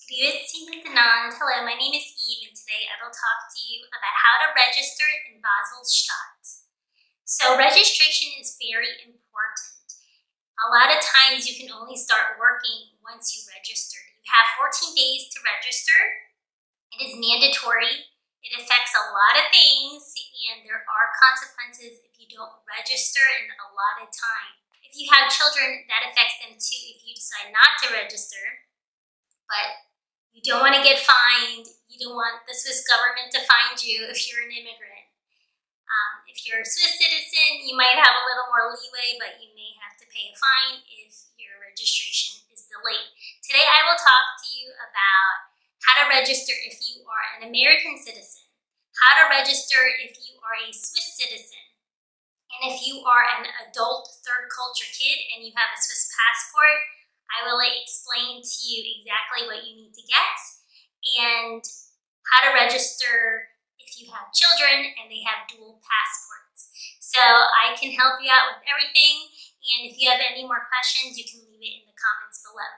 Grüezi miteinander. Hello, my name is Eve, and today I will talk to you about how to register in Basel-Stadt. So registration is very important. A lot of times you can only start working once you register. You have 14 days to register. It is mandatory. It affects a lot of things, and there are consequences if you don't register in the allotted time. If you have children, that affects them too if you decide not to register. But you don't want to get fined. You don't want the Swiss government to find you if you're an immigrant. If you're a Swiss citizen, you might have a little more leeway, but you may have to pay a fine if your registration is delayed. Today I will talk to you about how to register if you are an American citizen, how to register if you are a Swiss citizen, and if you are an adult third culture kid and you have a Swiss passport, I will explain to you exactly what you need to get and how to register if you have children and they have dual passports. So I can help you out with everything, and if you have any more questions, you can leave it in the comments below.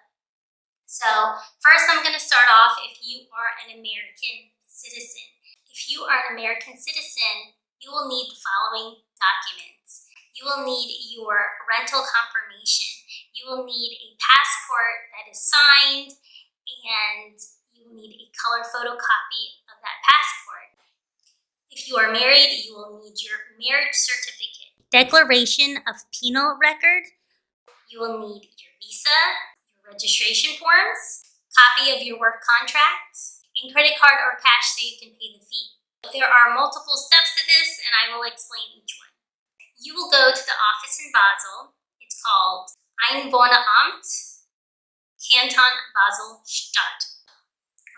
So first I'm going to start off if you are an American citizen. If you are an American citizen, you will need the following documents. You will need your rental confirmation. You will need a passport that is signed, and you will need a color photocopy of that passport. If you are married, you will need your marriage certificate, declaration of penal record. You will need your visa, your registration forms, copy of your work contract, and credit card or cash so you can pay the fee. There are multiple steps to this, and I will explain each one. You will go to the office in Basel. It's called Einwohneramt, Canton Basel-Stadt.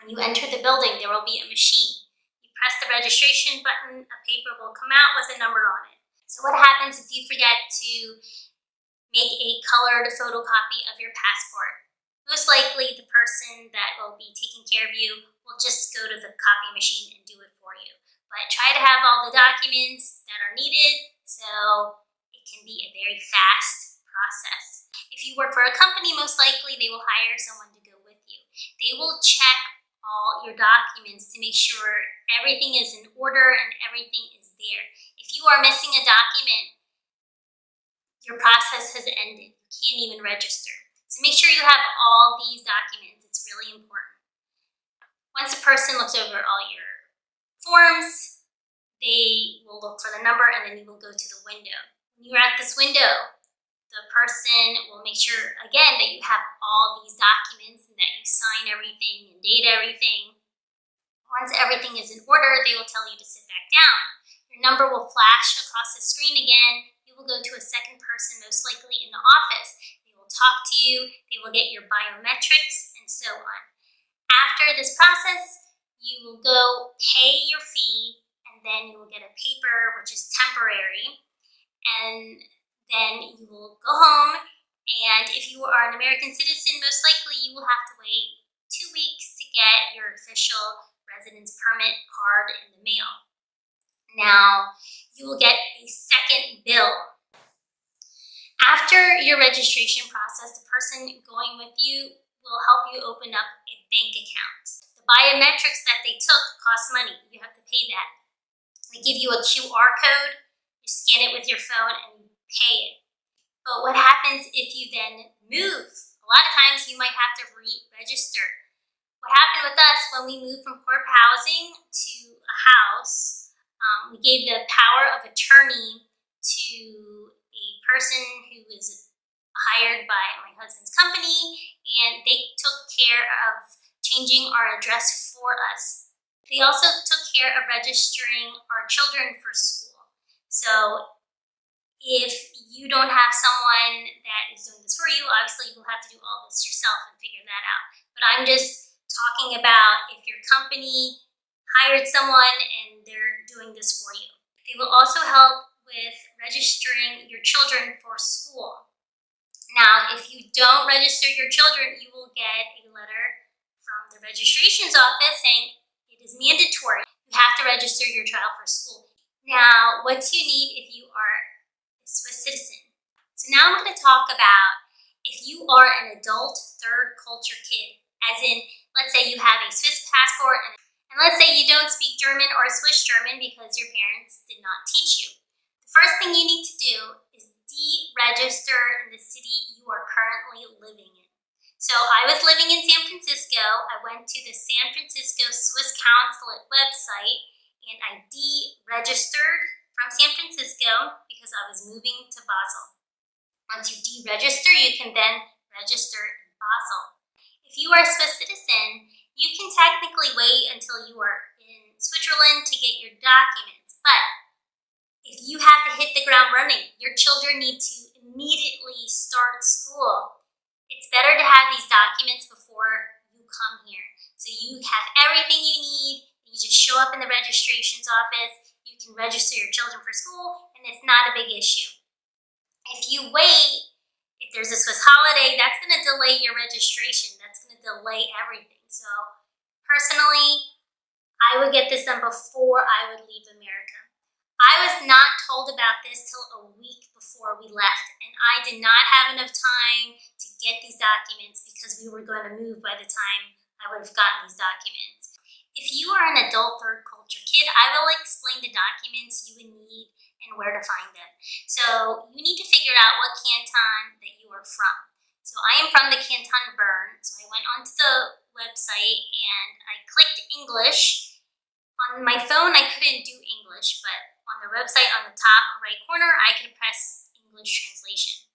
When you enter the building, there will be a machine. You press the registration button, a paper will come out with a number on it. So what happens if you forget to make a colored photocopy of your passport? Most likely the person that will be taking care of you will just go to the copy machine and do it for you. But try to have all the documents that are needed so it can be a very fast process. If you work for a company, most likely they will hire someone to go with you. They will check all your documents to make sure everything is in order and everything is there. If you are missing a document, your process has ended. You can't even register. So make sure you have all these documents. It's really important. Once a person looks over all your forms, they will look for the number, and then you will go to the window. When you're at this window, the person will make sure, again, that you have all these documents and that you sign everything and date everything. Once everything is in order, they will tell you to sit back down. Your number will flash across the screen again. You will go to a second person, most likely in the office. They will talk to you. They will get your biometrics and so on. After this process, you will go pay your fee, and then you will get a paper which is temporary, and then you will go home, and if you are an American citizen, most likely you will have to wait 2 weeks to get your official residence permit card in the mail. Now, you will get a second bill. After your registration process, the person going with you will help you open up a bank account. The biometrics that they took cost money. You have to pay that. They give you a QR code. You scan it with your phone and you pay it. But what happens if you then move? A lot of times you might have to re-register. What happened with us when we moved from corp housing to a house, we gave the power of attorney to a person who was hired by my husband's company, and they took care of changing our address for us. They also took care of registering our children for school. So if you don't have someone that is doing this for you, obviously you will have to do all this yourself and figure that out. But I'm just talking about if your company hired someone and they're doing this for you. They will also help with registering your children for school. Now, if you don't register your children, you will get a letter from the registrations office saying it is mandatory. You have to register your child for school. Now, what do you need if you are a Swiss citizen? So now I'm going to talk about if you are an adult third culture kid, as in, let's say you have a Swiss passport, and let's say you don't speak German or Swiss German because your parents did not teach you. The first thing you need to do is deregister in the city you are currently living in. So I was living in San Francisco. I went to the San Francisco Swiss consulate website and I deregistered from San Francisco because I was moving to Basel. Once you deregister, you can then register in Basel. If you are a Swiss citizen, you can technically wait until you are in Switzerland to get your documents, but if you have to hit the ground running, your children need to immediately start school. It's better to have these documents before you come here. So you have everything you need, you just show up in the registrations office, you can register your children for school, and it's not a big issue. If you wait, if there's a Swiss holiday, that's going to delay your registration. That's going to delay everything. So personally, I would get this done before I would leave America. I was not told about this till a week before we left, and I did not have enough time to get these documents because we were going to move by the time I would have gotten these documents. If you are an adult third culture kid, I will explain the documents you would need and where to find them. So you need to figure out what canton that you are from. So I am from the canton Bern, so I went onto the website and I clicked English. On my phone, I couldn't do English, but on the website on the top right corner, I could press English translation.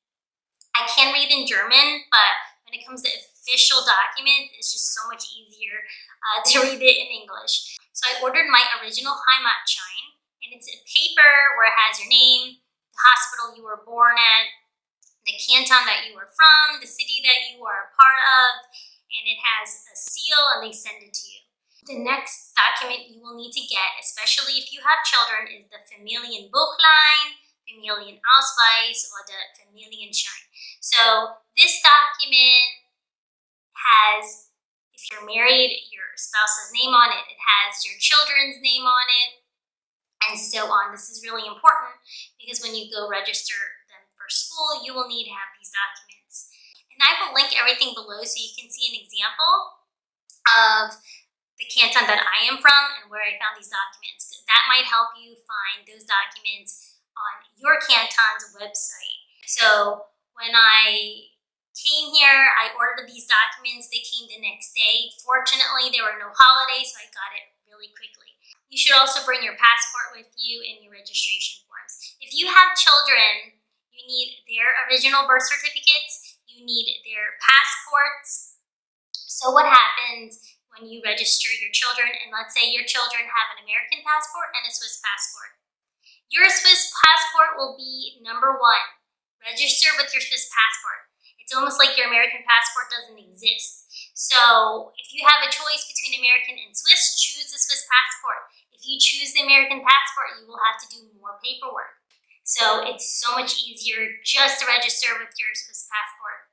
I can read in German, but when it comes to official documents, it's just so much easier to read it in English. So I ordered my original Heimatschein, and it's a paper where it has your name, the hospital you were born at, the canton that you are from, the city that you are a part of, and it has a seal, and they send it to you. The next document you will need to get, especially if you have children, is the Familienbuchlein, Familienausweis, or the Familienschein. So this document has, if you're married, your spouse's name on it. It has your children's name on it, and so on. This is really important because when you go register them for school, you will need to have these documents. And I will link everything below so you can see an example of the canton that I am from and where I found these documents. That might help you find those documents on your canton's website. So when I came here, I ordered these documents. They came the next day. Fortunately, there were no holidays, so I got it really quickly. You should also bring your passport with you and your registration forms. If you have children, you need their original birth certificates, you need their passports. So what happens when you register your children, and let's say your children have an American passport and a Swiss passport? Your Swiss passport will be number 1. Register with your Swiss passport. It's almost like your American passport doesn't exist. So if you have a choice between American and Swiss, choose the Swiss passport. If you choose the American passport, you will have to do more paperwork. So it's so much easier just to register with your Swiss passport.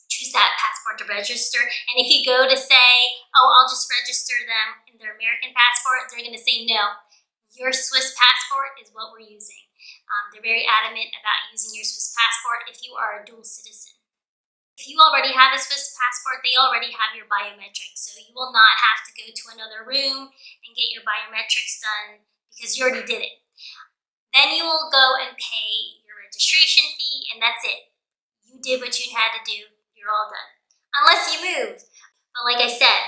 Choose that passport to register, and if you go to say, oh, I'll just register them in their American passport, they're going to say no. Your Swiss passport is what we're using. They're very adamant about using your Swiss passport if you are a dual citizen. If you already have a Swiss passport, they already have your biometrics, so you will not have to go to another room and get your biometrics done because you already did it. Then you will go and pay your registration fee, and that's it. You did what you had to do. You're all done. Unless you moved. But like I said,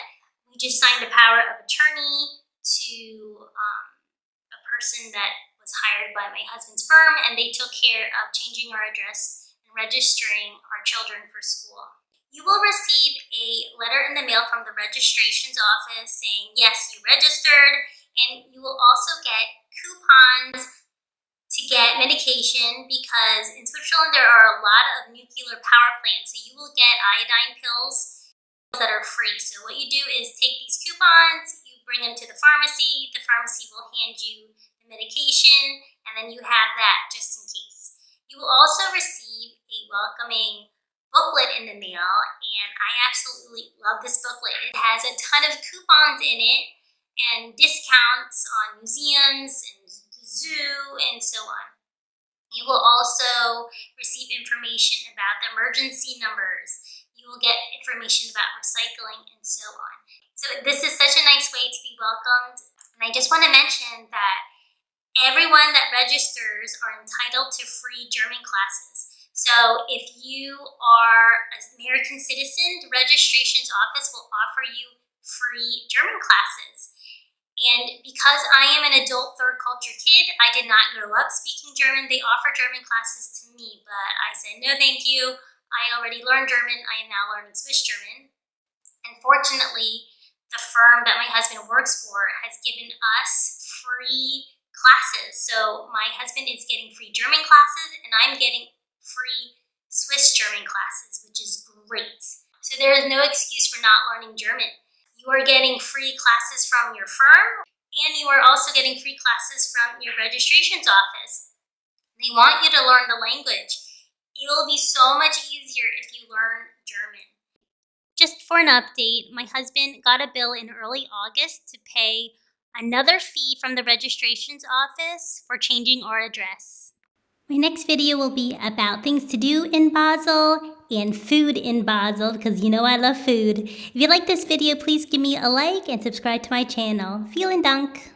we just signed a power of attorney to a person that was hired by my husband's firm, and they took care of changing our address and registering our children for school. You will receive a letter in the mail from the registrations office saying, yes, you registered, and you will also get coupons to get medication because in Switzerland there are a lot of nuclear power plants. So you will get iodine pills that are free. So what you do is take these coupons, you bring them to the pharmacy will hand you the medication, and then you have that just in case. You will also receive a welcoming booklet in the mail, and I absolutely love this booklet. It has a ton of coupons in it and discounts on museums and the zoo and so on. You will also receive information about the emergency numbers. You You will get information about recycling and so on. So this is such a nice way to be welcomed. And I just want to mention that everyone that registers are entitled to free German classes. So if you are an American citizen, the registration's office will offer you free German classes. And because I am an adult third culture kid, I did not grow up speaking German. They offer German classes to me, but I said, no, thank you. I already learned German. I am now learning Swiss German. And fortunately, the firm that my husband works for has given us free classes. So my husband is getting free German classes and I'm getting free Swiss German classes, which is great. So there is no excuse for not learning German. You are getting free classes from your firm, and you are also getting free classes from your registration's office. They want you to learn the language. It will be so much easier if you learn German. Just for an update, my husband got a bill in early August to pay another fee from the registration's office for changing our address. My next video will be about things to do in Basel and food in Basel, because you know I love food. If you like this video, please give me a like and subscribe to my channel. Vielen Dank!